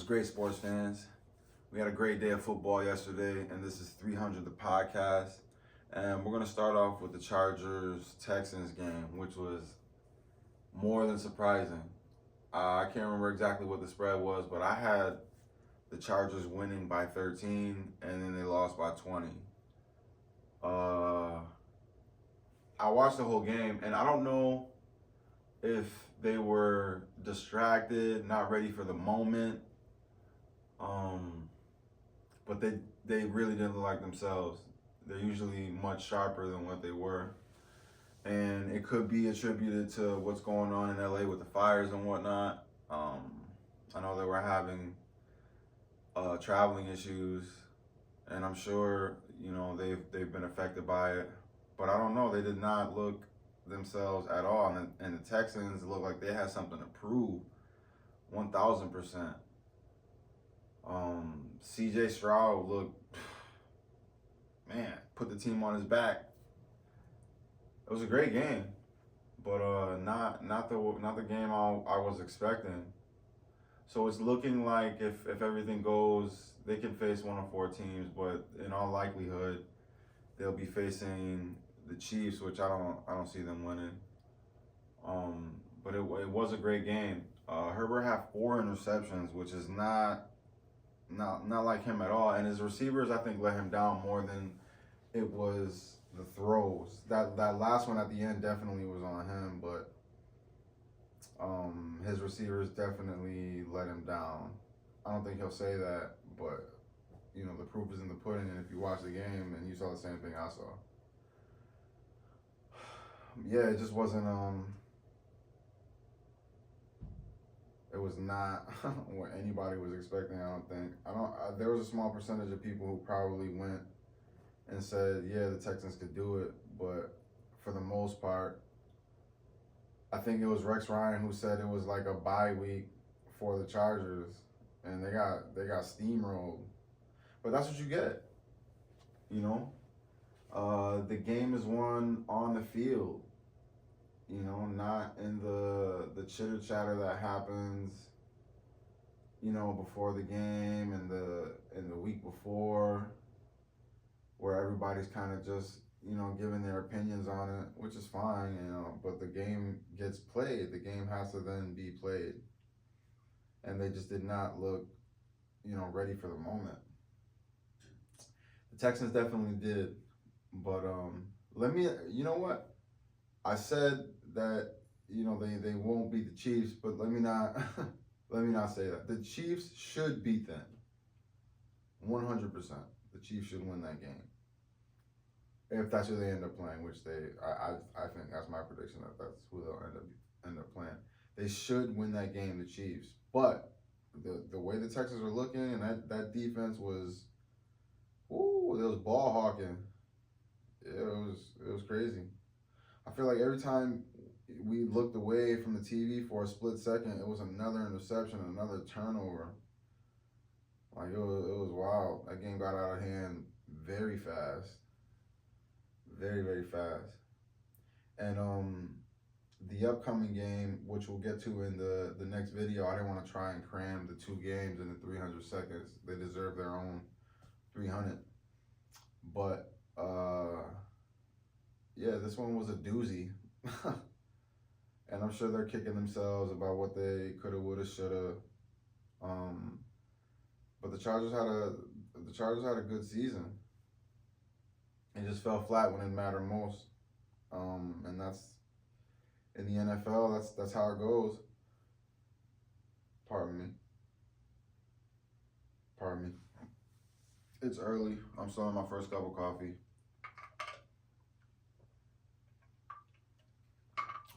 great, sports fans? We had a great day of football yesterday, and this is 300 the podcast. And we're going to start off with the Chargers-Texans game, which was more than surprising. I can't remember exactly what the spread was, but I had the Chargers winning by 13, and then they lost by 20. I watched the whole game, and I don't know if they were distracted, not ready for the moment. But they really didn't look like themselves. They're usually much sharper than what they were. And it could be attributed to what's going on in LA with the fires and whatnot. I know they were having traveling issues, and I'm sure they've been affected by it. But I don't know. They did not look themselves at all, and the Texans look like they had something to prove, 1,000%. CJ Stroud looked, man, put the team on his back. It was a great game, but not the game I was expecting. So it's looking like if everything goes, they can face one of four teams, but in all likelihood, they'll be facing the Chiefs, which I don't see them winning. But it was a great game. Herbert had 4 interceptions, which is not like him at all. And his receivers, I think, let him down more than it was the throws. That last one at the end definitely was on him, but his receivers definitely let him down. I don't think he'll say that, but the proof is in the pudding. And if you watch the game and you saw the same thing I saw, yeah, it just wasn't. It was not what anybody was expecting. I don't think. There was a small percentage of people who probably went and said, "Yeah, the Texans could do it," but for the most part, I think it was Rex Ryan who said it was like a bye week for the Chargers, and they got steamrolled. But that's what you get, The game is won on the field. Not in the chitter chatter that happens, before the game and the week before, where everybody's kind of just, giving their opinions on it, which is fine, but the game gets played. The game has to then be played. And they just did not look, ready for the moment. The Texans definitely did. But you know what? I said that they won't beat the Chiefs, but let me not say that. The Chiefs should beat them. 100%. The Chiefs should win that game. If that's who they end up playing, which I think that's my prediction that's who they'll end up playing. They should win that game, the Chiefs. But the way the Texans are looking, and that defense was, it was ball hawking. It was crazy. I feel like every time we looked away from the TV for a split second, it was another interception, another turnover. Like, it was wild. That game got out of hand very fast. Very, very fast. And the upcoming game, which we'll get to in the next video, I didn't want to try and cram the 2 games into 300 seconds. They deserve their own 300. But, yeah, this one was a doozy. And I'm sure they're kicking themselves about what they coulda, woulda, shoulda. But the Chargers had a good season. It just fell flat when it mattered most. And that's in the NFL. That's how it goes. Pardon me. It's early. I'm still on my first cup of coffee.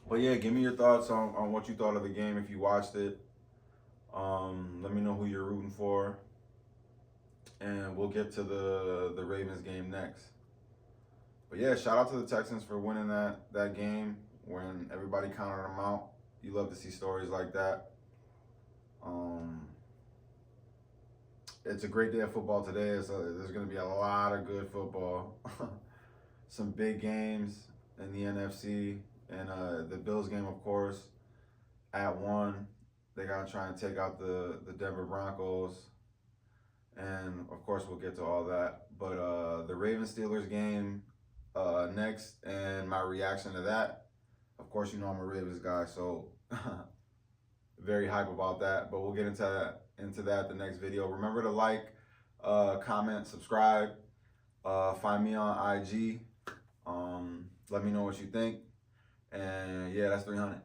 But yeah, give me your thoughts on what you thought of the game if you watched it. Let me know who you're rooting for. And we'll get to the Ravens game next. But yeah, shout out to the Texans for winning that game when everybody counted them out. You love to see stories like that. It's a great day of football today. There's going to be a lot of good football. Some big games in the NFC. And the Bills game, of course, at 1. They gotta try and take out the Denver Broncos, and of course we'll get to all that. But the Ravens Steelers game next, and my reaction to that. Of course, you know I'm a Ravens guy, so very hype about that. But we'll get into that the next video. Remember to like, comment, subscribe. Find me on IG. Let me know what you think. And yeah, that's 300.